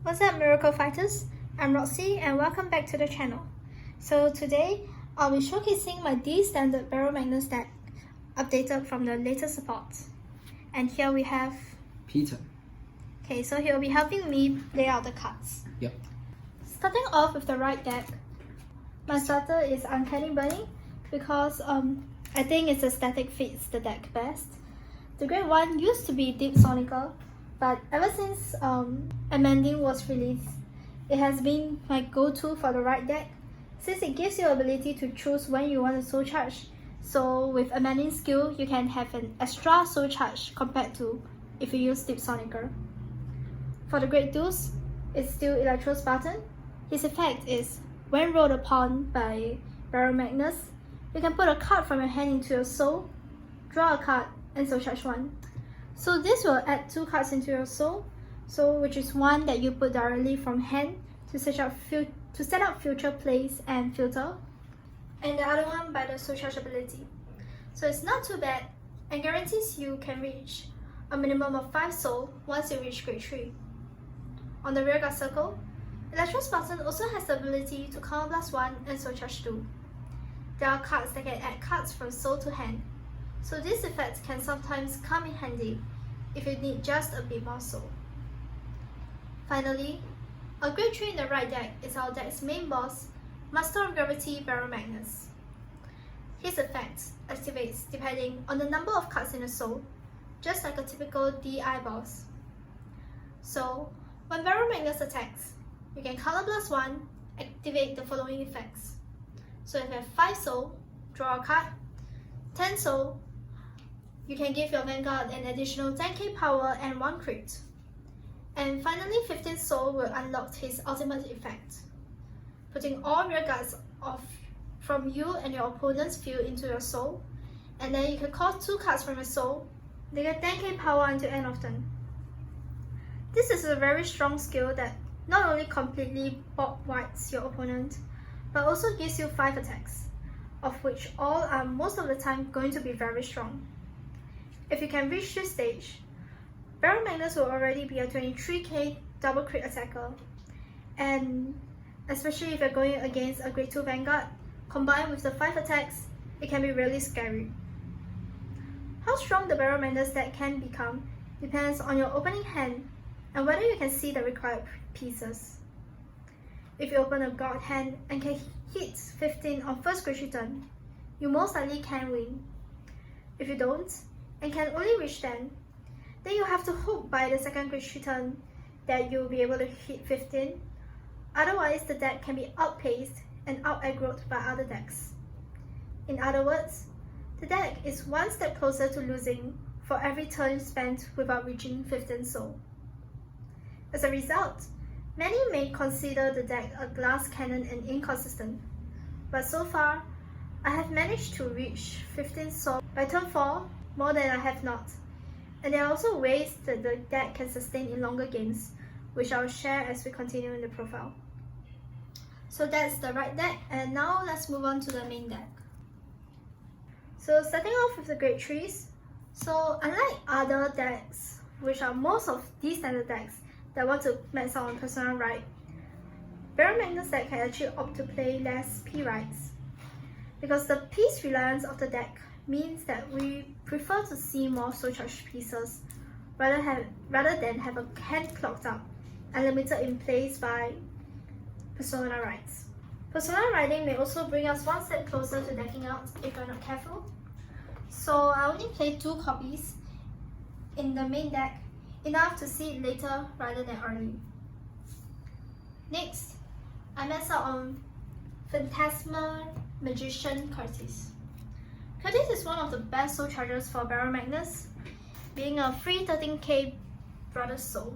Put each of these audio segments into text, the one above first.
What's up, Miracle Fighters? I'm Roxy and welcome back to the channel. So today, I'll be showcasing my D-Standard Baromagnes deck, updated from the latest support. And here we have Peter. Okay, so he'll be helping me lay out the cards. Yep. Starting off with the right deck, my starter is Uncanny Burning because I think its aesthetic fits the deck best. The Great One used to be Deep Sonica, but ever since Amending was released, it has been my go-to for the right deck since it gives you the ability to choose when you want to soul charge. So with Amending skill, you can have an extra soul charge compared to if you use Deep Sonica. For the Great Deuce, it's still Electro Spartan. His effect is, when rolled upon by Baromagnes, you can put a card from your hand into your soul, draw a card, and soul charge one. So this will add 2 cards into your soul, which is one that you put directly from hand to set up future plays and filter, and the other one by the soul charge ability. So it's not too bad and guarantees you can reach a minimum of 5 soul once you reach grade 3. On the rear guard circle, Electro Spartan also has the ability to counterblast 1 and soul charge 2. There are cards that can add cards from soul to hand, so this effect can sometimes come in handy if you need just a bit more soul. Finally, a grade 3 in the right deck is our deck's main boss, Master of Gravity Baromagnes. His effect activates depending on the number of cards in the soul, just like a typical DI boss. So, when Baromagnes attacks, you can counterblast 1, activate the following effects. So if you have 5 soul, draw a card, 10 soul, you can give your Vanguard an additional 10k power and 1 crit. And finally 15 soul will unlock his ultimate effect, putting all rear guards from you and your opponent's field into your soul, and then you can call 2 cards from your soul, they get 10k power until end of turn. This is a very strong skill that not only completely bulk wipes your opponent, but also gives you 5 attacks, of which all are most of the time going to be very strong. If you can reach this stage, Baromagnes will already be a 23k double crit attacker, and especially if you're going against a grade 2 Vanguard, combined with the 5 attacks, it can be really scary. How strong the Baromagnes deck can become depends on your opening hand and whether you can see the required pieces. If you open a God hand and can hit 15 on first grade 3 turn, you most likely can win. If you don't, and can only reach 10, then you have to hope by the second grade 3 turn that you'll be able to hit 15, otherwise the deck can be outpaced and out-aggroed by other decks. In other words, the deck is one step closer to losing for every turn spent without reaching 15 soul. As a result, many may consider the deck a glass cannon and inconsistent, but so far, I have managed to reach 15 soul by turn 4 more than I have not, and there are also ways that the deck can sustain in longer games, which I'll share as we continue in the profile. So that's the right deck, and now let's move on to the main deck. So starting off with the grade 3s, so unlike other decks, which are most of these standard decks that want to max out on personal right, Baromagnes deck can actually opt to play less P-rights, because the piece reliance of the deck means that we prefer to see more soul charge pieces rather than have a hand clogged up and limited in place by persona rights. Persona riding may also bring us one step closer to decking out if we're not careful. So I only play 2 copies in the main deck, enough to see it later rather than early. Next, I max out on Phantasmal Magician Curtis. Curtis is one of the best soul chargers for Baromagnes, being a free 13k brother soul.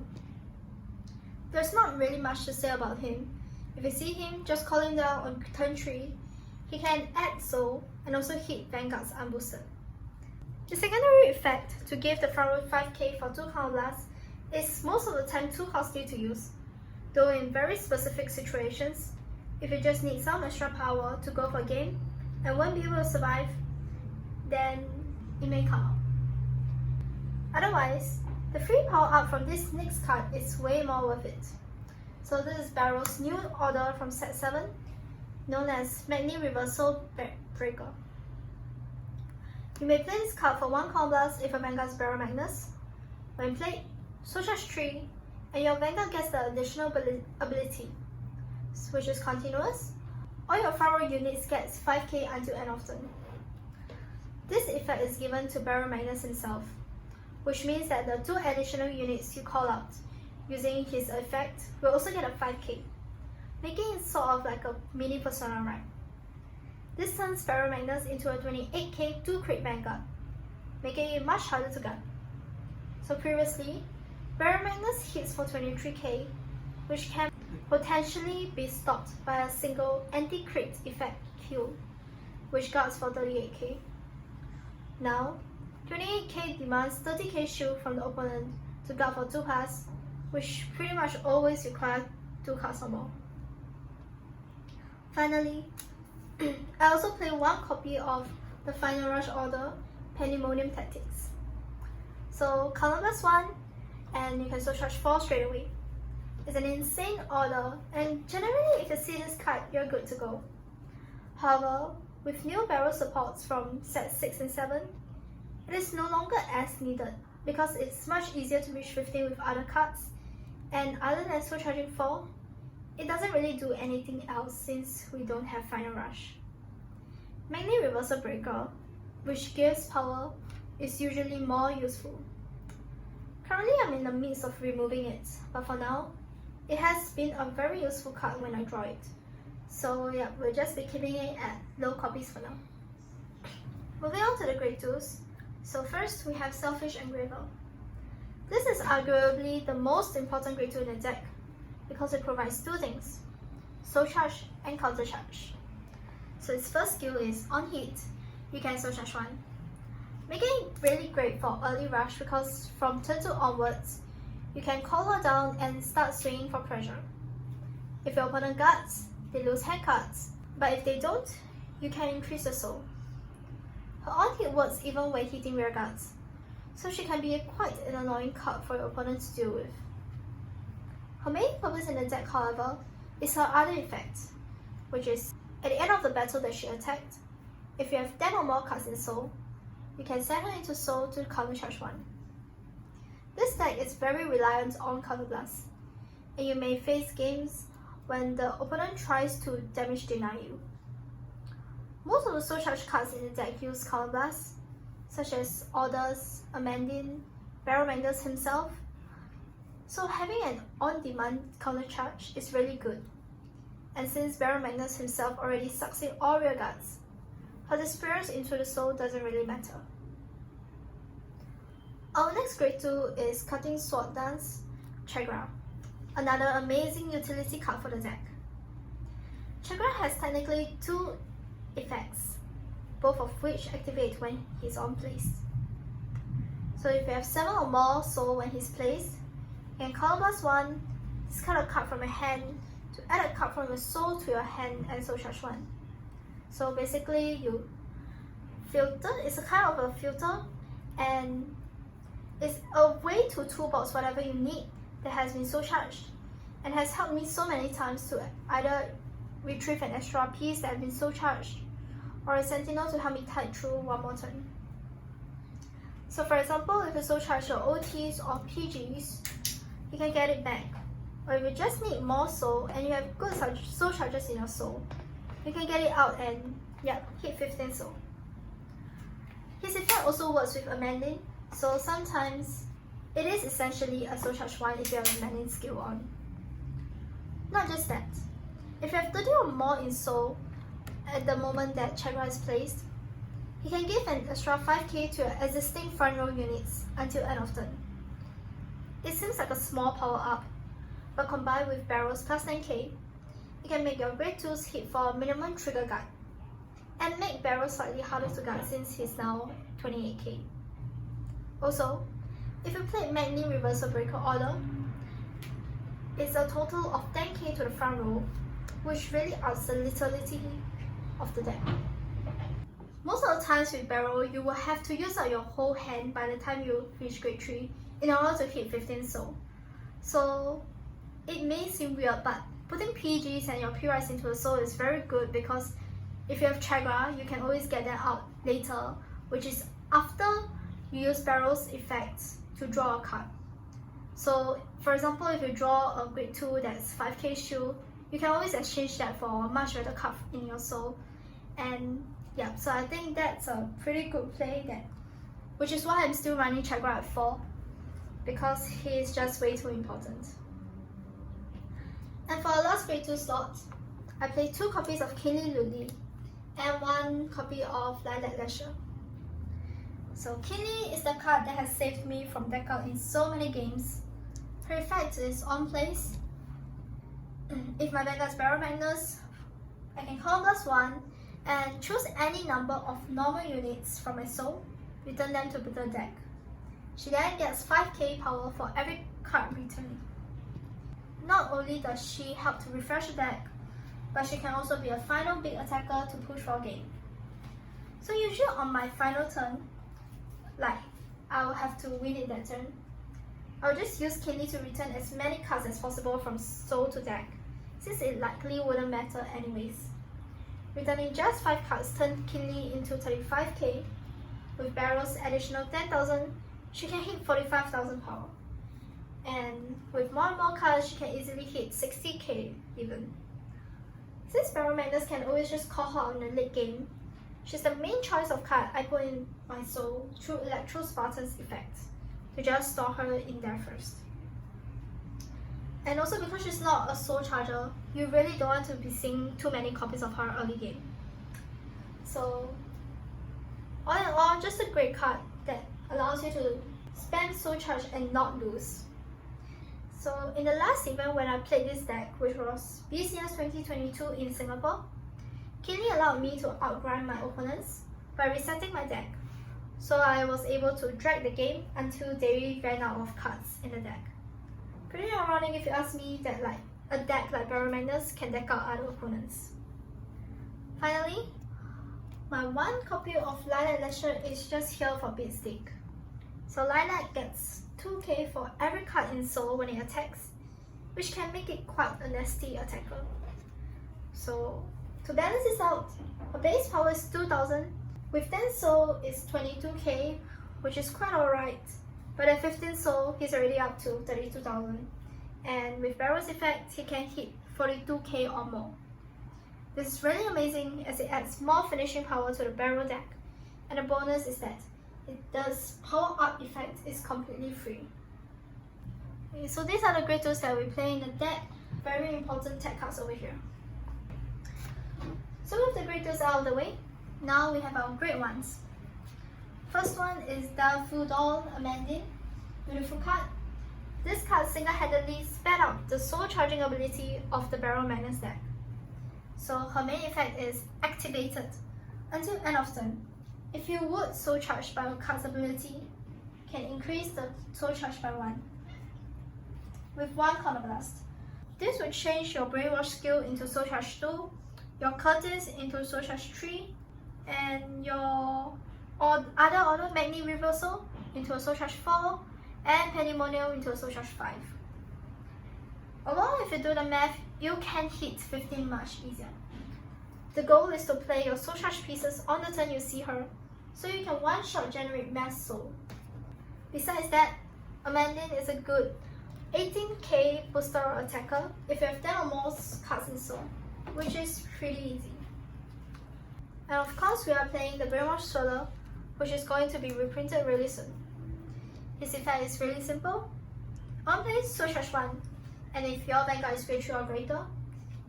There's not really much to say about him. If you see him, just call him down on turn 3, he can add soul and also hit Vanguards unboosted. The secondary effect to give the front row 5k for 2 counterblasts is most of the time too costly to use, though in very specific situations, if you just need some extra power to go for a game and won't be able to survive, then it may come out. Otherwise, the free power up from this next card is way more worth it. So this is Barrow's new order from set 7, known as Magni Reversal Breaker. You may play this card for 1 Combo Blast if your Vanguard's Baromagnes. When played, soul charge 3, and your Vanguard gets the additional ability, which is continuous. All your front row units gets 5k until end of turn. This effect is given to Baromagnes himself, which means that the 2 additional units you call out using his effect will also get a 5k, making it sort of like a mini Persona, right? This turns Baromagnes into a 28k 2-crit Vanguard, making it much harder to gun. So previously, Baromagnes hits for 23k, which can potentially be stopped by a single anti-crit effect Q, which guards for 38k. Now, 28k demands 30k shield from the opponent to guard for 2 pass, which pretty much always requires 2 cards or more. Finally, I also play 1 copy of the Final Rush order, Pandemonium Tactics. So Counterblast 1, and you can soul charge 4 straight away. It's an insane order, and generally if you see this card, you're good to go. However, with new barrel supports from set 6 and 7, it is no longer as needed because it's much easier to reach 15 with other cards, and other than soul charging 4, it doesn't really do anything else since we don't have Final Rush. Magni Reversal Breaker, which gives power, is usually more useful. Currently I'm in the midst of removing it, but for now, it has been a very useful card when I draw it. So yeah, we'll just be keeping it at low copies for now. Moving on to the grade 2s. So first we have Selfish Engraver. This is arguably the most important grade 2 in the deck because it provides 2 things: soul charge and counter charge. So its first skill is on hit, you can soul charge 1, making it really great for early rush because from turn 2 onwards, you can call her down and start swinging for pressure. If your opponent guards, they lose hand cards, but if they don't, you can increase the soul. Her on-hit works even when hitting rear guards, so she can be quite an annoying card for your opponent to deal with. Her main purpose in the deck, however, is her other effect, which is, at the end of the battle that she attacked, if you have 10 or more cards in soul, you can send her into soul to countercharge 1. This deck is very reliant on counterblast, and you may face games when the opponent tries to damage deny you. Most of the soul charge cards in the deck use counterblast, such as Orders, Amandine, Baromagnes himself, so having an on-demand countercharge is really good. And since Baromagnes himself already sucks in all rear guards, her disappearance into the soul doesn't really matter. Our next grade 2 is Cutting Sword Dance Chagra, another amazing utility card for the deck. Chagra has technically 2 effects, both of which activate when he's on place. So if you have 7 or more soul when he's placed, you can counterblast 1, discard a card from your hand to add a card from your soul to your hand and soul charge 1. So basically you filter, it's a kind of a filter, and it's a way to toolbox whatever you need that has been soul charged, and has helped me so many times to either retrieve an extra piece that has been soul charged, or a sentinel to help me tide through one more turn. So for example, if you soul charge your OTs or PGs, you can get it back. Or if you just need more soul and you have good soul charges in your soul, you can get it out and hit 15 soul. His effect also works with Amandine, so sometimes it is essentially a soul charge 1 if you have Amandine skill on. Not just that, if you have 30 or more in soul at the moment that Chagra is placed, he can give an extra 5k to your existing front row units until end of turn. It seems like a small power up, but combined with barrels plus 10k, it can make your grade 2s hit for a minimum trigger guard, and make barrels slightly harder to guard since he's now 28k. Also, if you play Magni Reversal Breaker order, it's a total of 10k to the front row, which really ups the literality of the deck. Most of the times with barrel, you will have to use up your whole hand by the time you reach grade 3 in order to hit 15 soul. So it may seem weird, but putting PGs and your P-Rights into a soul is very good because if you have Chagra, you can always get them out later, which is after you use Barrel's effects to draw a card. So for example, if you draw a grade 2 that's 5k shield, you can always exchange that for a much better card in your soul. And yeah, so I think that's a pretty good play, which is why I'm still running Chagra at 4, because he is just way too important. And for our last grade 2 slot, I play 2 copies of Kinley Luli and 1 copy of Lilac Leisure. So Kinley is the card that has saved me from deck out in so many games. Her effect is on place. If my Vanguard's Baromagnes, I can call +1 and choose any number of normal units from my soul, return them to the deck. She then gets 5k power for every card returned. Not only does she help to refresh the deck, but she can also be a final big attacker to push for a game. So usually on my final turn, like I'll have to win it that turn, I'll just use Kinley to return as many cards as possible from soul to deck, since it likely wouldn't matter anyways. Returning just 5 cards turned Kinley into 35k. With Barrel's additional 10,000, she can hit 45,000 power. And with more and more cards, she can easily hit 60k even. Since Baromagnes can always just call her on the late game, she's the main choice of card I put in my soul through Electro Spartan's effect, to just store her in there first. And also because she's not a soul charger, you really don't want to be seeing too many copies of her early game. So all in all, just a great card that allows you to spam soul charge and not lose. So in the last event when I played this deck, which was BCS 2022 in Singapore, Kinley allowed me to outgrind my opponents by resetting my deck. So I was able to drag the game until they ran out of cards in the deck. Pretty ironic if you ask me that a deck like Baromagnes can deck out other opponents. Finally, my 1 copy of Lilac Leisure is just here for beat stick. So Lilac gets 2k for every card in soul when it attacks, which can make it quite a nasty attacker. So to balance this out, her base power is 2000, with 10 soul is 22k, which is quite alright, but at 15 soul he's already up to 32,000, and with Barrel's effect he can hit 42k or more. This is really amazing as it adds more finishing power to the Barrel deck, and the bonus is that the power up effect is completely free. Okay, so these are the grade 2s that we play in the deck. Very important tech cards over here. So with the grade 2s out of the way, now we have our grade 1s. First one is the Fudol Amandine. Beautiful card. This card single-handedly sped up the soul charging ability of the Baromagnes deck. So her main effect is activated until end of turn. If you would soul charge by a card's ability, can increase the soul charge by 1 with 1 Corner Blast. This would change your Brainwash skill into soul charge 2, your Curtis into soul charge 3, and your other auto Magni Reversal into a soul charge 4, and Pandemonium into a soul charge 5. Although if you do the math, you can hit 15 much easier. The goal is to play your soul charge pieces on the turn you see her, so you can one-shot generate mass soul. Besides that, Amandine is a good 18k booster attacker if you have 10 or more cards in soul, which is pretty easy. And of course we are playing the Brainwash Swirler, which is going to be reprinted really soon. His effect is really simple. On play, soul charge 1, and if your Vanguard is grade 3 or greater,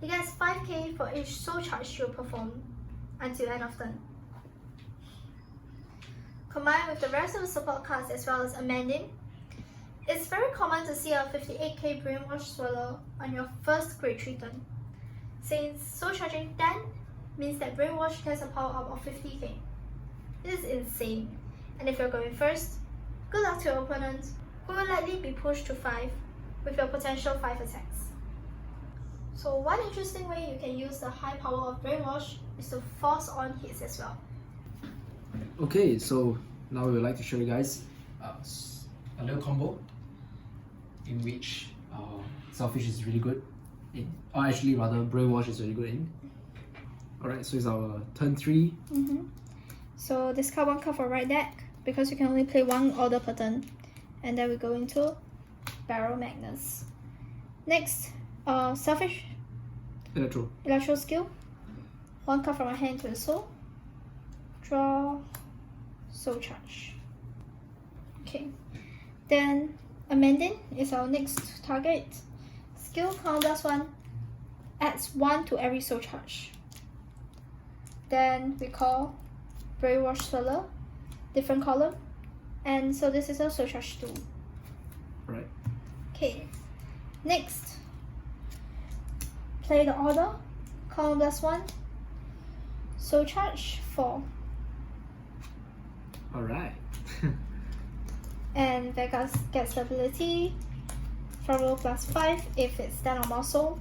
he gets 5k for each soul charge you perform until end of turn. Combined with the rest of the support cards as well as Amandine, it's very common to see a 58k Brainwash Swirler on your first grade 3 turn. Since soul charging 10 means that Brainwash has a power up of 50k. This is insane, and if you're going first, good luck to your opponent, who will likely be pushed to 5 with your potential 5 attacks. So one interesting way you can use the high power of Brainwash is to force on hits as well. Okay, so now we would like to show you guys a little combo in which Selfish is really good in, or actually rather Brainwash is really good in. Alright, so it's our turn 3. So discard 1 card for right deck because you can only play 1 order per turn. And then we go into Baromagnes. Next, Selfish Electro skill. 1 card from my hand to the soul. Draw, soul charge. Okay. Then Amending is our next target. Skill count +1 adds 1 to every soul charge. Then we call Brainwash Swirler, different column. And so this is a soul charge 2. Right. Okay. Next, play the order. Count +1. Soul charge 4. Alright. And Vanguard gets the ability from roll +5 if it's 10 or more soul.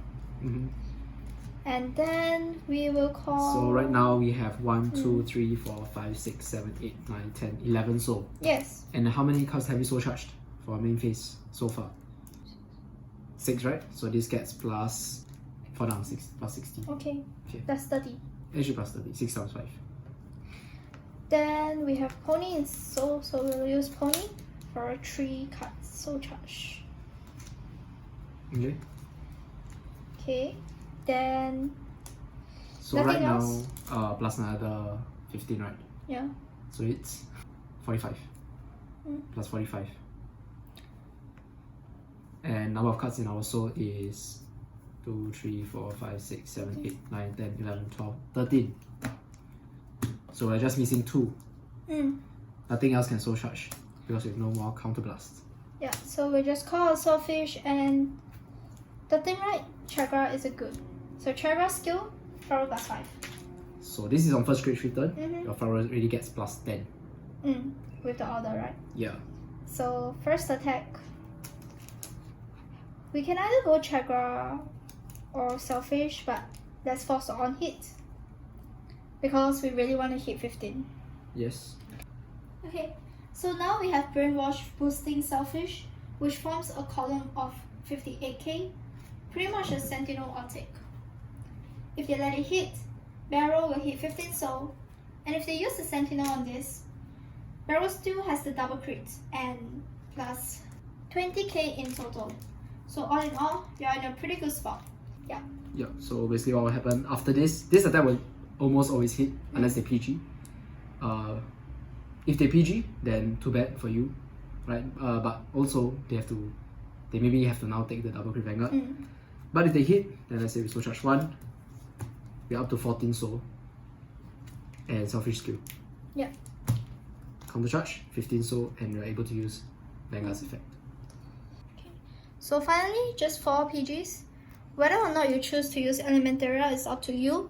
And then we will call. So right now we have 1, 2, 3, 4, 5, 6, 7, 8, 9, 10, 11 soul. Yes. And how many cards have you soul charged for our main phase so far? 6, right? So this gets plus, for now, 6 plus 60. Okay. Okay. That's 30. Actually plus 30, 6 times 5. Then we have Pony in soul, so we'll use Pony for a 3 card soul charge. Okay. Okay. Then. So nothing right else? now, plus another 15, right? Yeah. So it's 45. Plus 45. And number of cards in our soul is 2, 3, 4, 5, 6, 7, 8, 9, 10, 11, 12, 13. So we're just missing 2. Nothing else can soul charge because we have no more counterblast. Yeah, so we just call a Soulfish and the thing right, Chagra is a good. So Chagra skill, Flower +5. So this is on first grade return. Your flower already gets plus 10. With the order, right? Yeah. So first attack, we can either go Chagra or Selfish, but let's force on hit because we really want to hit 15. Yes. Okay, so now we have Brainwash boosting Selfish, which forms a column of 58k, pretty much a Sentinel optic. If they let it hit, Barrow will hit 15 soul, and if they use the Sentinel on this, Barrow still has the double crit and plus 20k in total. So all in all, you're in a pretty good spot. Yeah. Yeah, so basically what will happen after this attack will almost always hit unless they PG. If they PG, then too bad for you, right? But also they maybe have to now take the double crit Vanguard. But if they hit, then let's say we soul charge 1, we're up to 14 soul and Selfish skill. Yeah. Counter charge, 15 soul, and you're able to use Vanguard's effect. Okay. So finally, just 4 PGs. Whether or not you choose to use Elementaria is up to you.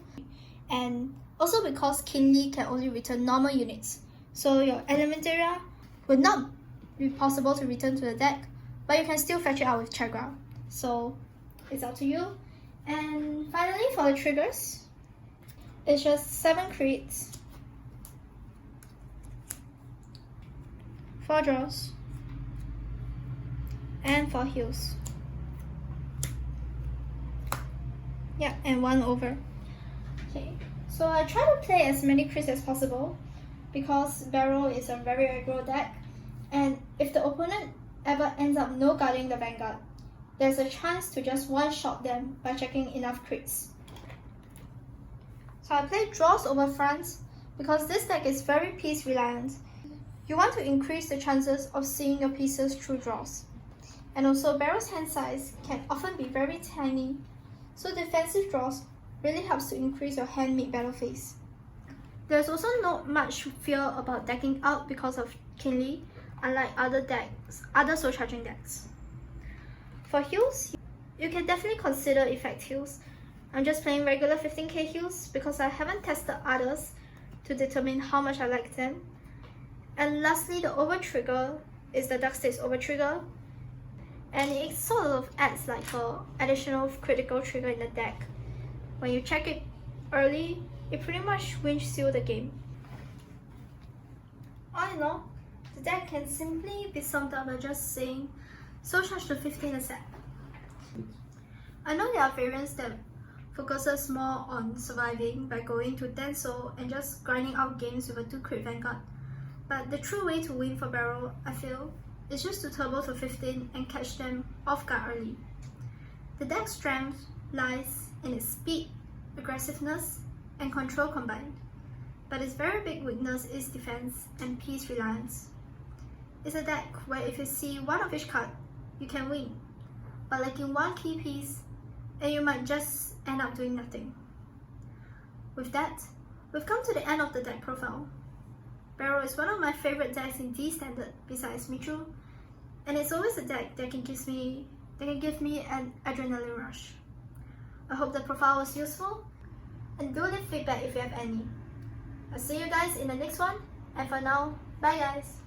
And also because Kingly can only return normal units. So your Elementaria would not be possible to return to the deck, but you can still fetch it out with Chagra. So it's up to you. And finally for the triggers, it's just 7 crits, 4 draws, and 4 heals. Yeah, and 1 over. Okay, so I try to play as many crits as possible because Barrow is a very aggro deck, and if the opponent ever ends up no guarding the Vanguard, there's a chance to just one-shot them by checking enough crits. So I play draws over fronts because this deck is very piece reliant. You want to increase the chances of seeing your pieces through draws. And also Barrow's hand size can often be very tiny, so defensive draws really helps to increase your hand mid-battle phase. There's also not much fear about decking out because of Kingly, unlike other soul charging decks. For heals, you can definitely consider effect heals. I'm just playing regular 15k heals because I haven't tested others to determine how much I like them. And lastly, the over trigger is the Dark States over trigger, and it sort of adds like an additional critical trigger in the deck. When you check it early, it pretty much win seal the game. All in all, the deck can simply be summed up by just saying soul charge to 15 a set. I know there are variants that focuses more on surviving by going to 10 soul and just grinding out games with a 2 crit Vanguard. But the true way to win for Barrel, I feel, is just to turbo to 15 and catch them off guard early. The deck's strength lies in its speed, aggressiveness, and control combined, but its very big weakness is defense and piece reliance. It's a deck where if you see one of each card, you can win, but lacking one key piece, and you might just end up doing nothing. With that, we've come to the end of the deck profile. Barrel is one of my favorite decks in D standard besides Mitru, and it's always a deck that can give me an adrenaline rush. I hope the profile was useful, and do leave feedback if you have any. I'll see you guys in the next one, and for now, bye guys!